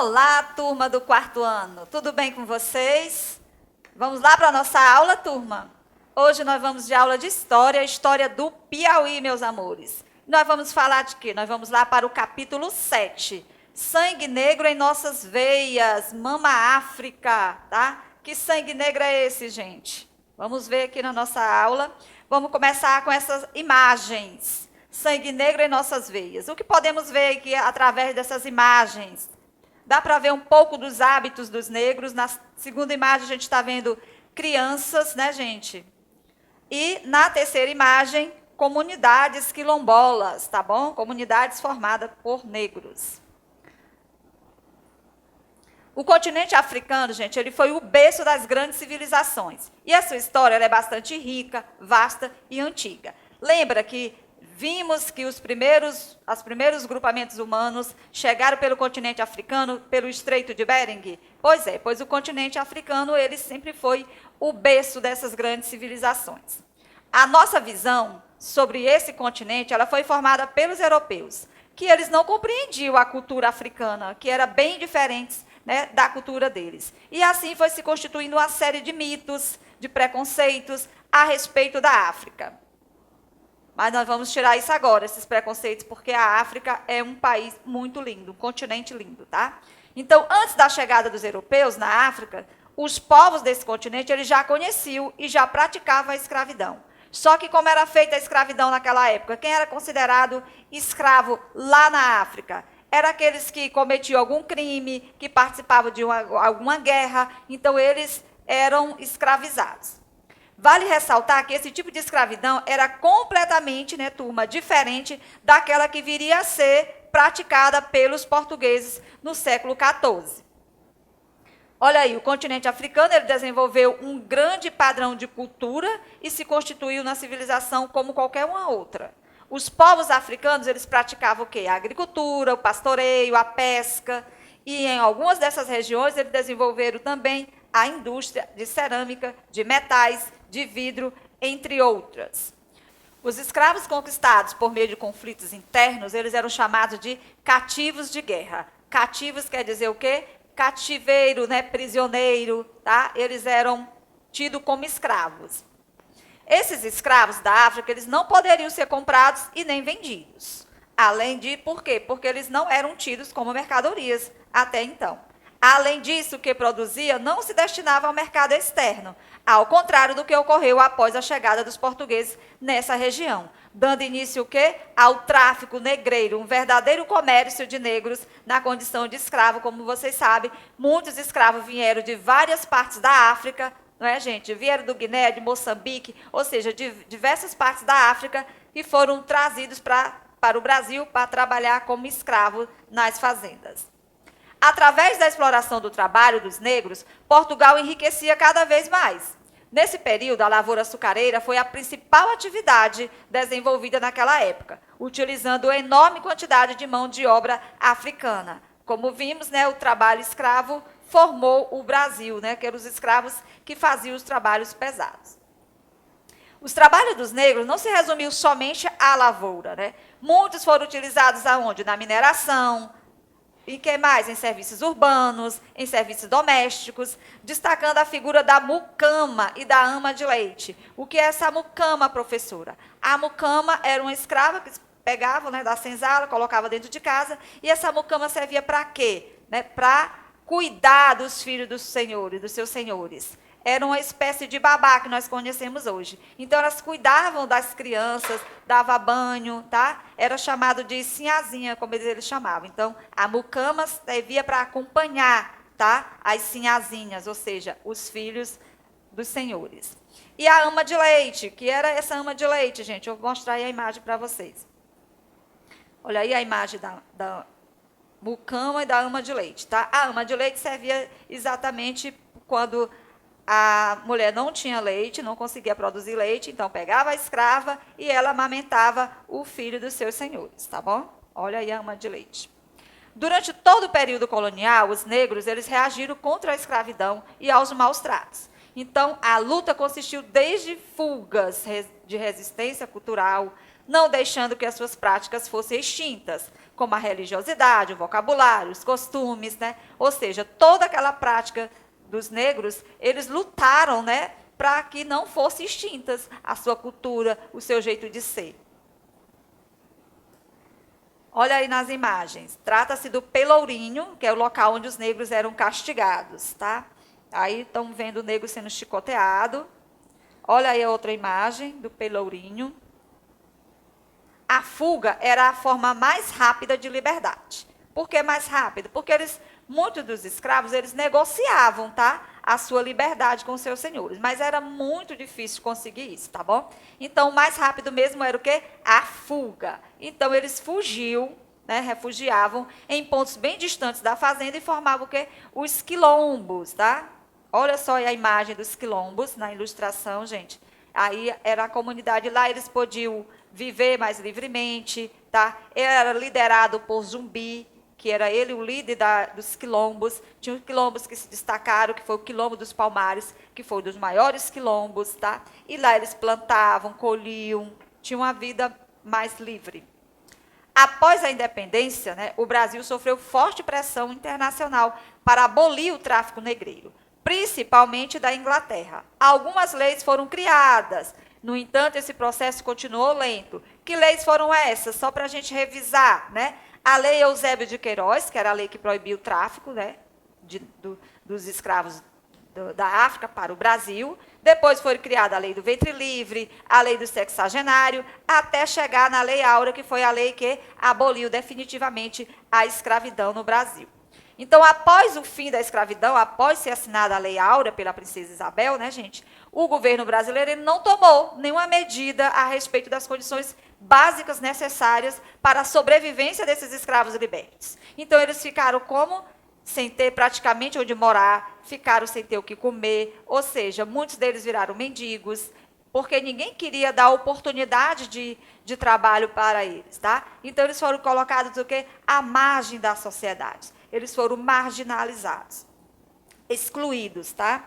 Olá, turma do quarto ano. Tudo bem com vocês? Vamos lá para a nossa aula, turma? Hoje nós vamos de aula de história, história do Piauí, meus amores. Nós vamos falar de quê? Nós vamos lá para o capítulo 7. Sangue negro em nossas veias, Mama África, tá? Que sangue negro é esse, gente? Vamos ver aqui na nossa aula. Vamos começar com essas imagens. Sangue negro em nossas veias. O que podemos ver aqui através dessas imagens? Dá para ver um pouco dos hábitos dos negros. Na segunda imagem, a gente está vendo crianças, né, gente? E na terceira imagem, comunidades quilombolas, tá bom? Comunidades formadas por negros. O continente africano, gente, ele foi o berço das grandes civilizações. E a sua história ela é bastante rica, vasta e antiga. Lembra que vimos que os primeiros grupamentos humanos chegaram pelo continente africano, pelo Estreito de Bering? Pois o continente africano ele sempre foi o berço dessas grandes civilizações. A nossa visão sobre esse continente ela foi formada pelos europeus, que eles não compreendiam a cultura africana, que era bem diferente, né, da cultura deles. E assim foi se constituindo uma série de mitos, de preconceitos a respeito da África. Mas nós vamos tirar isso agora, esses preconceitos, porque a África é um país muito lindo, um continente lindo, tá? Então, antes da chegada dos europeus na África, os povos desse continente eles já conheciam e já praticavam a escravidão. Só que como era feita a escravidão naquela época? Quem era considerado escravo lá na África? Eram aqueles que cometiam algum crime, que participavam de alguma guerra, então eles eram escravizados. Vale ressaltar que esse tipo de escravidão era completamente, né, turma, diferente daquela que viria a ser praticada pelos portugueses no século XIV. Olha aí, o continente africano ele desenvolveu um grande padrão de cultura e se constituiu na civilização como qualquer uma outra. Os povos africanos eles praticavam o quê? A agricultura, o pastoreio, a pesca, e em algumas dessas regiões eles desenvolveram também a indústria de cerâmica, de metais, de vidro, entre outras. Os escravos conquistados por meio de conflitos internos, eles eram chamados de cativos de guerra. Cativos quer dizer o quê? Cativeiro, né, prisioneiro, tá? Eles eram tidos como escravos. Esses escravos da África, eles não poderiam ser comprados e nem vendidos. Além de, por quê? Porque eles não eram tidos como mercadorias até então. Além disso, o que produzia não se destinava ao mercado externo, ao contrário do que ocorreu após a chegada dos portugueses nessa região, dando início o quê? Ao tráfico negreiro, um verdadeiro comércio de negros na condição de escravo. Como vocês sabem, muitos escravos vieram de várias partes da África, não é, gente? Vieram do Guiné, de Moçambique, ou seja, de diversas partes da África e foram trazidos para o Brasil para trabalhar como escravo nas fazendas. Através da exploração do trabalho dos negros, Portugal enriquecia cada vez mais. Nesse período, a lavoura açucareira foi a principal atividade desenvolvida naquela época, utilizando uma enorme quantidade de mão de obra africana. Como vimos, né, o trabalho escravo formou o Brasil, né, que eram os escravos que faziam os trabalhos pesados. Os trabalhos dos negros não se resumiu somente à lavoura, né? Muitos foram utilizados aonde? Na mineração, e que mais? Em serviços urbanos, em serviços domésticos, destacando a figura da mucama e da ama de leite. O que é essa mucama, professora? A mucama era uma escrava que pegava, né, da senzala, colocava dentro de casa, e essa mucama servia para quê? Né, para cuidar dos filhos dos senhores, dos seus senhores. Era uma espécie de babá que nós conhecemos hoje. Então, elas cuidavam das crianças, dava banho, tá? Era chamado de sinhazinha, como eles chamavam. Então, a mucama servia para acompanhar, tá? As sinhazinhas, ou seja, os filhos dos senhores. E a ama de leite, que era essa ama de leite, gente? Eu vou mostrar aí a imagem para vocês. Olha aí a imagem da mucama e da ama de leite, tá? A ama de leite servia exatamente quando a mulher não tinha leite, não conseguia produzir leite, então pegava a escrava e ela amamentava o filho dos seus senhores, tá bom? Olha aí a ama de leite. Durante todo o período colonial, os negros eles reagiram contra a escravidão e aos maus tratos. Então, a luta consistiu desde fugas de resistência cultural, não deixando que as suas práticas fossem extintas, como a religiosidade, o vocabulário, os costumes, né? Ou seja, toda aquela prática dos negros, eles lutaram, né, para que não fossem extintas a sua cultura, o seu jeito de ser. Olha aí nas imagens. Trata-se do Pelourinho, que é o local onde os negros eram castigados, tá? Aí estão vendo o negro sendo chicoteado. Olha aí a outra imagem do Pelourinho. A fuga era a forma mais rápida de liberdade. Por que mais rápida? Porque muitos dos escravos, eles negociavam, tá? A sua liberdade com seus senhores. Mas era muito difícil conseguir isso, tá bom? Então, o mais rápido mesmo era o quê? A fuga. Então, eles fugiam, né? Refugiavam em pontos bem distantes da fazenda e formavam o quê? Os quilombos, tá? Olha só a imagem dos quilombos na ilustração, gente. Aí era a comunidade lá, eles podiam viver mais livremente, tá? Era liderado por Zumbi, que era ele o líder dos quilombos. Tinha quilombos que se destacaram, que foi o Quilombo dos Palmares, que foi um dos maiores quilombos, tá? E lá eles plantavam, colhiam, tinham uma vida mais livre. Após a independência, né, o Brasil sofreu forte pressão internacional para abolir o tráfico negreiro, principalmente da Inglaterra. Algumas leis foram criadas, no entanto, esse processo continuou lento. Que leis foram essas? Só para a gente revisar, né? A Lei Eusébio de Queiroz, que era a lei que proibia o tráfico, né, dos escravos da África para o Brasil. Depois foi criada a Lei do Ventre Livre, a Lei do Sexagenário, até chegar na Lei Áurea, que foi a lei que aboliu definitivamente a escravidão no Brasil. Então, após o fim da escravidão, após ser assinada a Lei Áurea pela princesa Isabel, né, gente, o governo brasileiro ele não tomou nenhuma medida a respeito das condições básicas necessárias para a sobrevivência desses escravos libertos. Então, eles ficaram como? Sem ter praticamente onde morar, ficaram sem ter o que comer, ou seja, muitos deles viraram mendigos, porque ninguém queria dar oportunidade de trabalho para eles, tá? Então, eles foram colocados o quê? À margem da sociedade. Eles foram marginalizados, excluídos, tá?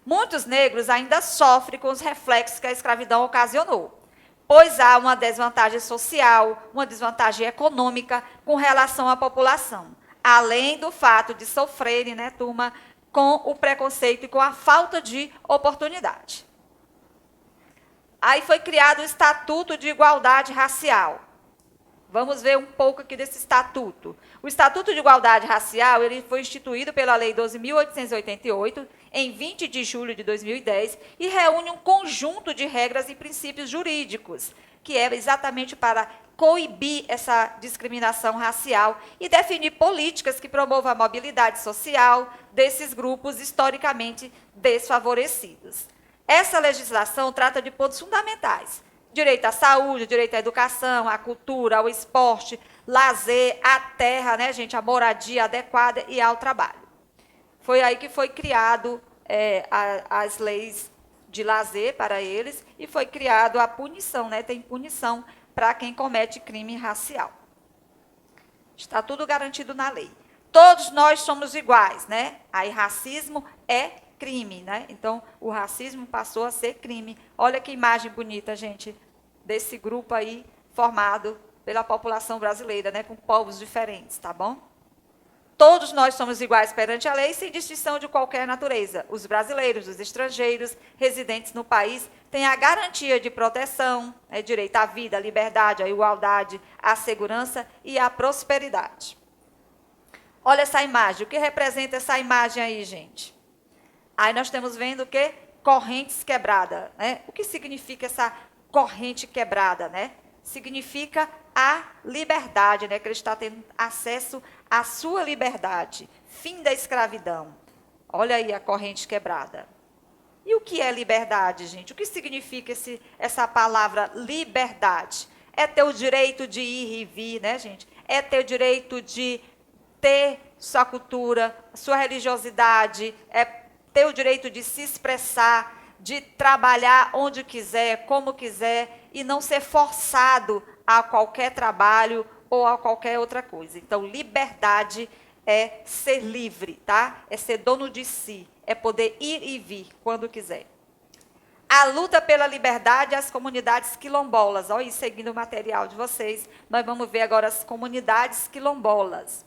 Muitos negros ainda sofrem com os reflexos que a escravidão ocasionou, pois há uma desvantagem social, uma desvantagem econômica com relação à população, além do fato de sofrerem, né, turma, com o preconceito e com a falta de oportunidade. Aí foi criado o Estatuto de Igualdade Racial. Vamos ver um pouco aqui desse estatuto. O Estatuto de Igualdade Racial ele foi instituído pela Lei 12.888, em 20 de julho de 2010, e reúne um conjunto de regras e princípios jurídicos, que é exatamente para coibir essa discriminação racial e definir políticas que promovam a mobilidade social desses grupos historicamente desfavorecidos. Essa legislação trata de pontos fundamentais: direito à saúde, direito à educação, à cultura, ao esporte, lazer, à terra, né, gente, a moradia adequada e ao trabalho. Foi aí que foi criado as leis de lazer para eles e foi criado a punição, né? Tem punição para quem comete crime racial. Está tudo garantido na lei. Todos nós somos iguais, né? Aí racismo é crime, né? Então, o racismo passou a ser crime. Olha que imagem bonita, gente, desse grupo aí formado pela população brasileira, né? Com povos diferentes, tá bom? Todos nós somos iguais perante a lei, sem distinção de qualquer natureza. Os brasileiros, os estrangeiros, residentes no país, têm a garantia de proteção, direito à vida, à liberdade, à igualdade, à segurança e à prosperidade. Olha essa imagem. O que representa essa imagem aí, gente? Aí nós estamos vendo o quê? Correntes quebradas, né? O que significa essa corrente quebrada, né? Significa a liberdade, né? Que ele está tendo acesso à sua liberdade. Fim da escravidão. Olha aí a corrente quebrada. E o que é liberdade, gente? O que significa essa palavra liberdade? É ter o direito de ir e vir, né, gente? É ter o direito de ter sua cultura, sua religiosidade, é ter o direito de se expressar, de trabalhar onde quiser, como quiser, e não ser forçado a qualquer trabalho ou a qualquer outra coisa. Então, liberdade é ser livre, tá? É ser dono de si, é poder ir e vir quando quiser. A luta pela liberdade às comunidades quilombolas. Olha, seguindo o material de vocês, nós vamos ver agora as comunidades quilombolas.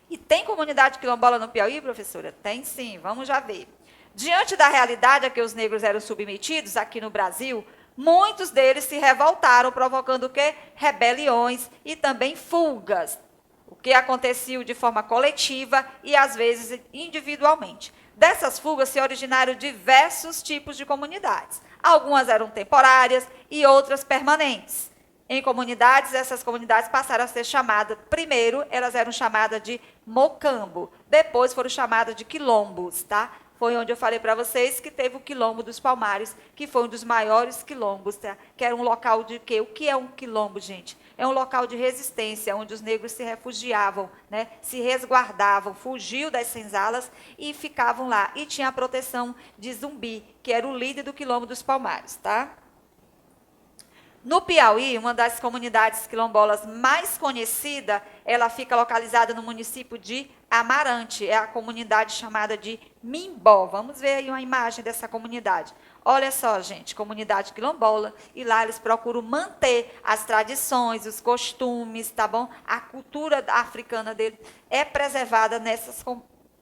E tem comunidade quilombola no Piauí, professora? Tem sim, vamos já ver. Diante da realidade a que os negros eram submetidos aqui no Brasil, muitos deles se revoltaram, provocando o quê? Rebeliões e também fugas, o que acontecia de forma coletiva e, às vezes, individualmente. Dessas fugas se originaram diversos tipos de comunidades. Algumas eram temporárias e outras permanentes. Em comunidades, essas comunidades passaram a ser chamadas, primeiro, elas eram chamadas de mocambo, depois foram chamadas de quilombos, tá? Foi onde eu falei para vocês que teve o Quilombo dos Palmares, que foi um dos maiores quilombos, tá? Que era um local de quê? O que é um quilombo, gente? É um local de resistência, onde os negros se refugiavam, né? Se resguardavam, fugiam das senzalas e ficavam lá. E tinha a proteção de Zumbi, que era o líder do Quilombo dos Palmares, tá? No Piauí, uma das comunidades quilombolas mais conhecida, ela fica localizada no município de Amarante, é a comunidade chamada de Mimbó. Vamos ver aí uma imagem dessa comunidade. Olha só, gente, comunidade quilombola, e lá eles procuram manter as tradições, os costumes, tá bom? A cultura africana dele é preservada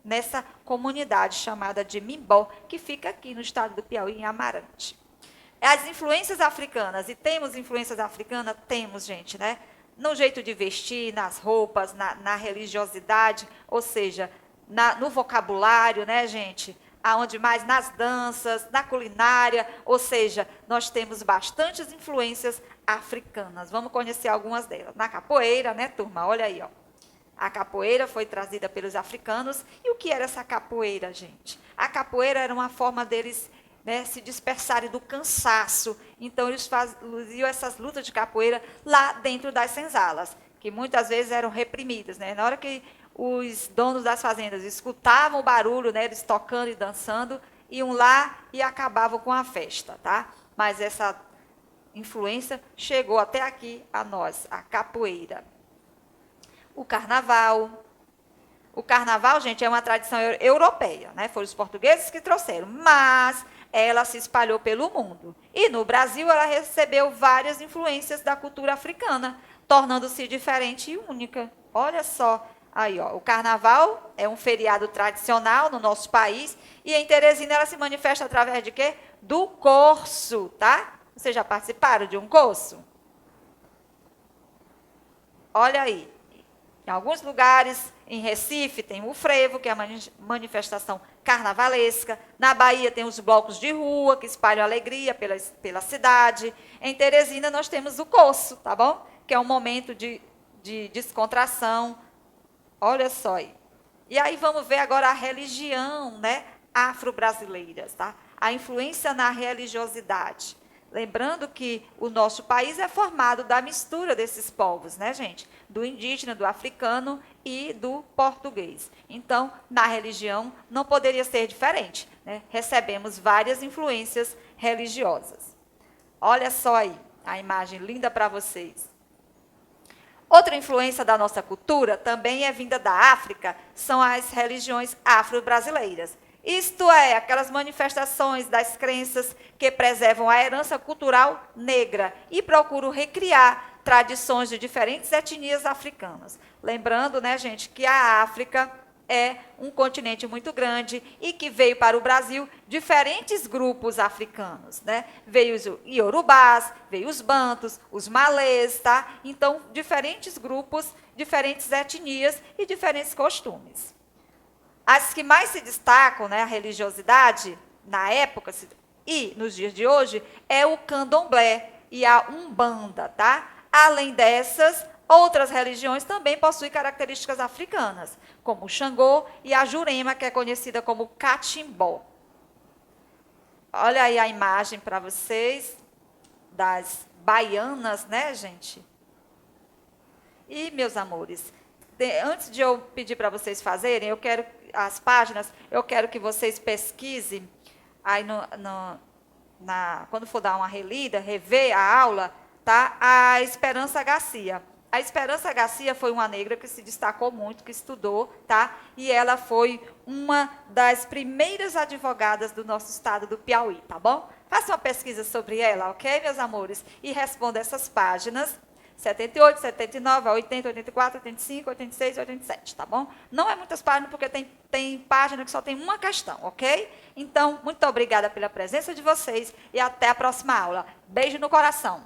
nessa comunidade chamada de Mimbó, que fica aqui no estado do Piauí, em Amarante. As influências africanas, e temos influências africanas? Temos, gente, né? No jeito de vestir, nas roupas, na religiosidade, ou seja, no vocabulário, né, gente? Aonde mais? Nas danças, na culinária, ou seja, nós temos bastantes influências africanas. Vamos conhecer algumas delas. Na capoeira, né, turma? Olha aí, ó. A capoeira foi trazida pelos africanos. E o que era essa capoeira, gente? A capoeira era uma forma deles, né, se dispersarem do cansaço. Então, eles faziam essas lutas de capoeira lá dentro das senzalas, que muitas vezes eram reprimidas, né? Na hora que os donos das fazendas escutavam o barulho, né, eles tocando e dançando, iam lá e acabavam com a festa, tá? Mas essa influência chegou até aqui a nós, a capoeira. O carnaval. O carnaval, gente, é uma tradição europeia, né? Foram os portugueses que trouxeram, mas ela se espalhou pelo mundo. E no Brasil ela recebeu várias influências da cultura africana, tornando-se diferente e única. Olha só, aí, ó, o carnaval é um feriado tradicional no nosso país e em Teresina ela se manifesta através de quê? Do corso, tá? Vocês já participaram de um corso? Olha aí. Em alguns lugares, em Recife, tem o frevo, que é a manifestação carnavalesca. Na Bahia, tem os blocos de rua, que espalham alegria pela cidade. Em Teresina, nós temos o corso, tá bom? Que é um momento de descontração. Olha só aí. E aí, vamos ver agora a religião, né, afro-brasileira, tá? A influência na religiosidade. Lembrando que o nosso país é formado da mistura desses povos, né, gente? Do indígena, do africano e do português. Então, na religião, não poderia ser diferente, né? Recebemos várias influências religiosas. Olha só aí, a imagem linda para vocês. Outra influência da nossa cultura, também é vinda da África, são as religiões afro-brasileiras. Isto é, aquelas manifestações das crenças que preservam a herança cultural negra e procuram recriar tradições de diferentes etnias africanas. Lembrando, né, gente, que a África é um continente muito grande e que veio para o Brasil diferentes grupos africanos, né? Veio os iorubás, veio os bantos, os malês, tá? Então, diferentes grupos, diferentes etnias e diferentes costumes. As que mais se destacam, né, a religiosidade, na época e nos dias de hoje, é o candomblé e a umbanda, tá? Além dessas, outras religiões também possuem características africanas, como o Xangô e a Jurema, que é conhecida como catimbó. Olha aí a imagem para vocês das baianas, né, gente? E, meus amores, antes de eu pedir para vocês fazerem, eu quero as páginas, eu quero que vocês pesquisem, aí quando for dar uma relida, rever a aula, tá? A Esperança Garcia. A Esperança Garcia foi uma negra que se destacou muito, que estudou, tá? E ela foi uma das primeiras advogadas do nosso estado do Piauí, tá bom? Faça uma pesquisa sobre ela, ok, meus amores? E responda essas páginas 78, 79, 80, 84, 85, 86 e 87, tá bom? Não é muitas páginas, porque tem página que só tem uma questão, ok? Então, muito obrigada pela presença de vocês e até a próxima aula. Beijo no coração.